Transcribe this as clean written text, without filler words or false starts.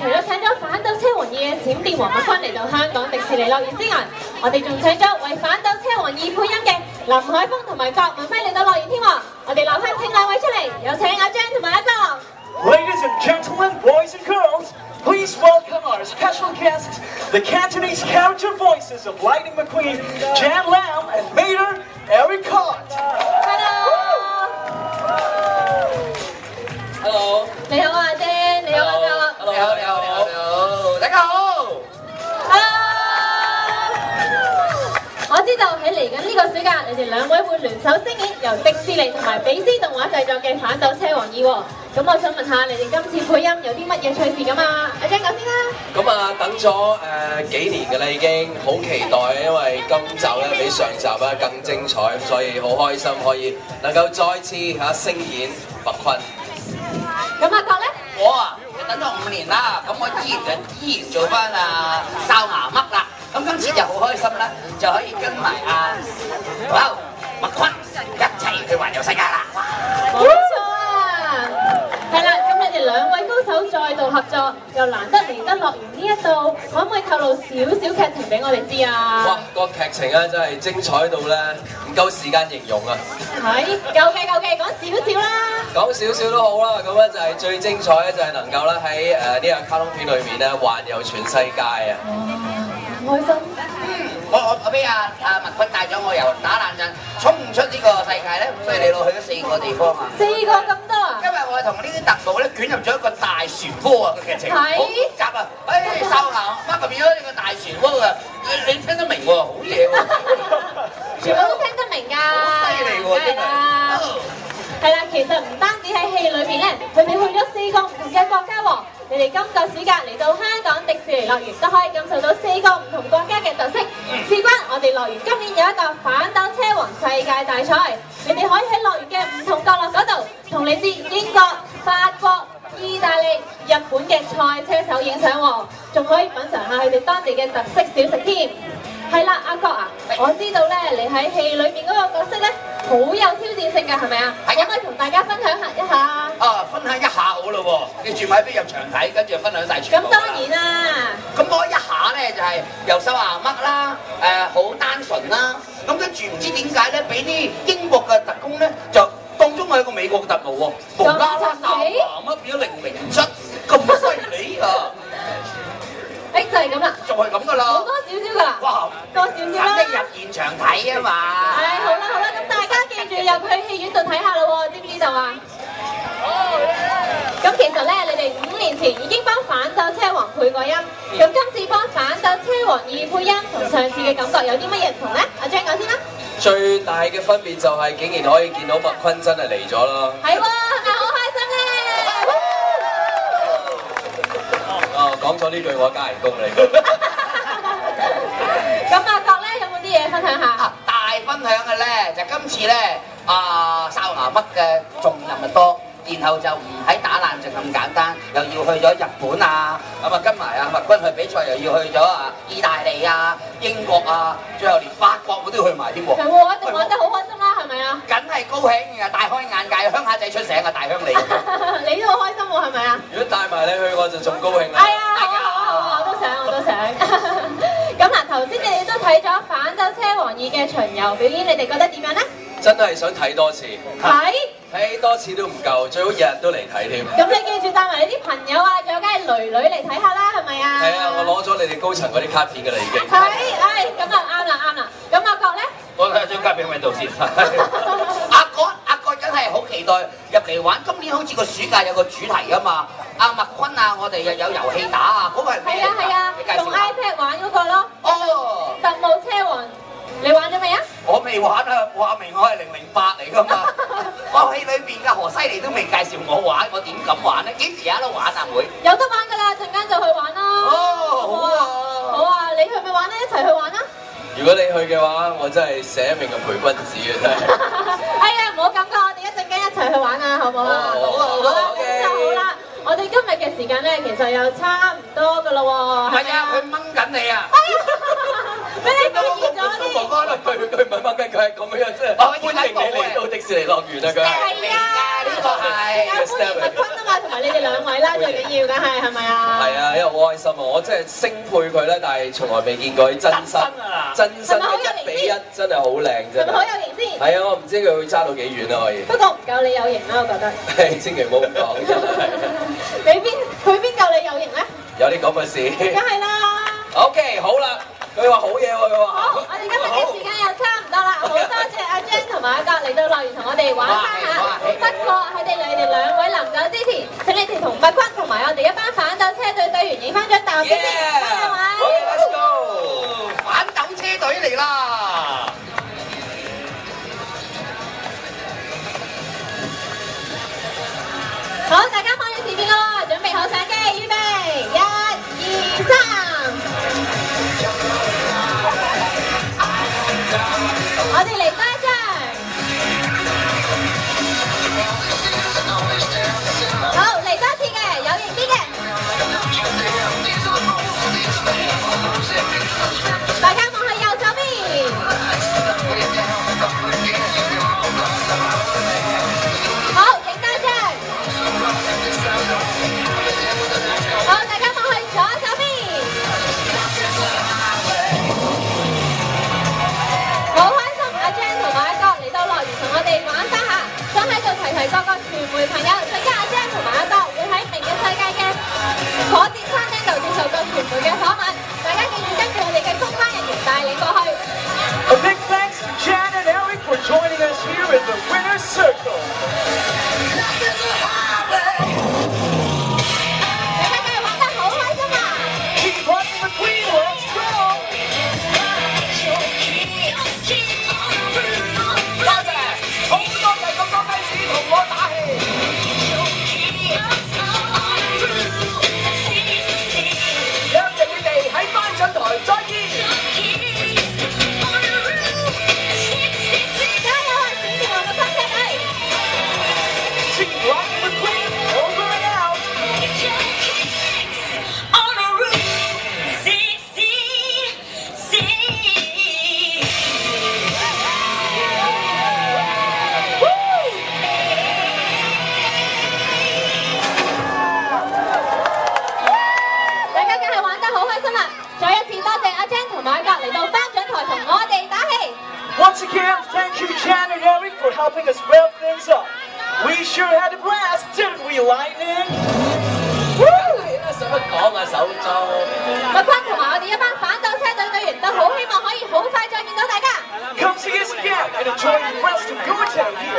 除咗請咗反斗車王2嘅閃電王麥坤嚟到香港迪士尼樂園之外，我哋仲請咗為反斗車王2配音嘅林海峰同埋郭文輝嚟到樂園添喎。我哋立刻請兩位出嚟，有請阿張同埋阿郭。Ladies and gentlemen, boys and girls, please welcome our special guests, the Cantonese character voices of Lightning McQueen, Jan Lam, and Mater Eric Cott. Hello。你好阿姐，你好阿郭。你好，大家好。我知道喺嚟緊呢個暑假，你哋兩位會聯手聲演由迪士尼同埋比斯動畫製作嘅《反斗車王2》喎。咁我想問下你哋今次配音有啲乜嘢趣事㗎嘛？阿張講先啦。咁啊，等咗幾年㗎啦，已經好期待，因為今集咧比上集咧更精彩，咁所以好開心可以能夠再次聲演麥坤。咁阿郭咧？我啊，等咗5年啦，咁我依然做翻哨牙嘜啦。咁今次就好開心啦，就可以跟埋麥坤一齊去環遊世界啦！冇錯啊！係啦，咁你哋兩位高手再度合作，又難得嚟得樂園呢一度，可唔可以透露少少劇情俾我哋知啊？哇！個劇情咧真係精彩到咧，唔夠時間形容啊！係，夠嘅，講少少啦。講少少都好啦，咁咧就係最精彩咧，就係能夠咧喺呢個卡通片裏面咧環遊全世界啊！開心。我俾阿麥坤帶咗我由打冷震衝出呢個世界咧，所以你落去咗4個地方啊！4個咁多啊！因為我係同呢啲特務咧捲入咗一個大漩渦啊，個劇情好複雜啊！哨牙嘜就變咗一個大漩渦啊！你聽得明喎，好嘢喎！全部都聽得明㗎，好犀利喎，真係。係啦，其實唔單止喺戲裏邊咧，佢哋去咗4個唔同嘅國家喎。你哋今個暑假嚟到香港迪士尼樂園，都可以感受到4個唔同國家嘅特色。事關我哋樂園今年有一個反斗車王世界大賽，你哋可以喺樂園嘅唔同角落嗰度，同嚟自英國、法國、意大利、日本嘅賽車手影相喎，仲可以品嚐下佢哋當地嘅特色小食添。係啦，阿郭啊，我知道咧，你喺戲裏面嗰個角色咧，好有挑戰性㗎，係咪啊？可唔可以同大家分享一下？分享一下好嘞喎，記住買飛入場睇，跟住分享晒全部。咁當然啦。咁嗰一下咧就係由哨牙嘜啦，好單純啦。咁跟住唔知點解咧，俾啲英國嘅特工咧就當中係一個美國嘅特務喎，無啦啦哨牙嘜變咗007，咁犀利啊！就係咁啦，仲係咁噶啦，好多少少噶啦，哇，多少少啦。肯定入現場睇啊嘛。好啦，咁大家記住入去戲院度睇下咯喎，知唔知道啊？咁其實咧，你哋5年前已經幫反斗車王配過音，咁今次幫反斗車王2配音，同上次嘅感覺有啲乜嘢唔同咧？阿張講先啦。最大嘅分別就係竟然可以見到麥坤真係嚟咗啦。係喎，係咪好開心咧？講咗呢句我加人工你。咁阿郭咧有冇啲嘢分享下？大分享嘅咧就今次咧哨牙嘜嘅重任咪多，然後就唔喺打冷震咁簡單，又要去咗日本啊，咁啊跟埋麥坤去比賽，又要去咗意大利啊、英國啊，最後連法國我都要去埋添喎。係喎，一定玩得好開心啦，係咪啊？梗係高興啊，大開眼界，鄉下仔出醒啊，大鄉里。你都好開心喎，係咪啊？如果帶埋你去，我就仲高興啦。係啊，好，我都想。咁嗱，頭先你哋都睇咗《反斗車王2》嘅巡遊表演，你哋覺得點樣咧？真係想睇多次。睇多次都唔夠，最好日日都嚟睇添。咁你記住帶埋你啲朋友啊，仲有梗係囡囡嚟睇下啦，係咪啊？係啊，我攞咗你哋高層嗰啲卡片㗎啦已經。係，咁啊啱啦。咁阿郭咧？我睇下張卡片喺度先。阿郭真係好期待入嚟玩，今年好似個暑假有個主題啊嘛。阿麥坤啊，我哋又有遊戲打啊，嗰個係咩？係啊，用 iPad 玩嗰個咯。哦。特務車王，你玩咗未啊？我未玩啊，話明我係008嚟㗎嘛。我戲裏邊嘅何西利都未介紹我玩，我點敢玩咧？幾時有得玩啊，妹？有得玩㗎啦，陣間就去玩啦。好啊，你去咪玩啦，一齊去玩啦。如果你去嘅話，我真係寫明個陪君子嘅真係。唔好咁講，我哋一陣間一齊去玩啊，好唔好啊？好啦，咁就好啦。我哋今日嘅時間咧，其實又差唔多㗎啦喎。唔係啊，佢掹緊你啊！俾你發現咗啲。佢唔係掹緊，佢係咁樣即係歡迎你嚟到迪士尼樂園啊！佢係啊，呢個係。歡迎麥坤啊嘛，同埋台你哋兩位啦，最緊要嘅係咪啊？係啊，因為好開心啊！我真係星配佢咧，但係從來未見過佢真身，真身1比1，真係好靚真係。係咪好有型先？係啊，我唔知佢會揸到幾遠啊可以。不過唔夠你有型啦，我覺得。係，千祈唔好咁講，真係。佢邊夠你有型咧？有啲咁嘅事。梗係啦。OK，好啦，佢話好嘢喎，佢話。好，我哋今日嘅時間又差唔多啦，好多謝阿 Jan 同埋阿格嚟到樂園同我哋玩翻下。不過喺你哋兩位臨走之前，請你哋同麥坤同埋我哋一班反斗車隊隊員影翻張大合照先，兩位。好嘅 ，Let's go！ 反斗車隊嚟啦！好，大家放喺前邊咯，準備好相機，預備，1、2、3。我哋嚟多一張。好，嚟多次嘅，有型啲嘅。大家望去右手邊。好，影多張。好，大家望去左手邊。好開心，阿 Jan 同埋阿哥嚟到樂園同我哋玩翻下，想喺度提各個傳媒朋友，陣間阿 Jan 同埋阿哥會喺明日世界嘅火箭餐廳度接受到傳媒嘅訪問，大家記住跟住我哋嘅公關人員帶領過去。A big thanks to Jan and Eric for joining us here in the winner's circle. 大家梗係玩得好開心啊！ Team Lightning McQueen, let's go! 多謝，好多謝咁多 fans 同我打氣。約定你哋喺頒獎台再見。加油啊！閃電王嘅分車隊！ Team Lightning McQueen, over and out! Once again, thank you, Jan and Eric, for helping us rev things up. We sure had a blast, didn't we, Lightning? 使乜講啊手中？麥坤同埋我哋一班反斗車隊隊員都好希望可以好快再見到大家。 Come see us again and enjoy the rest of your day here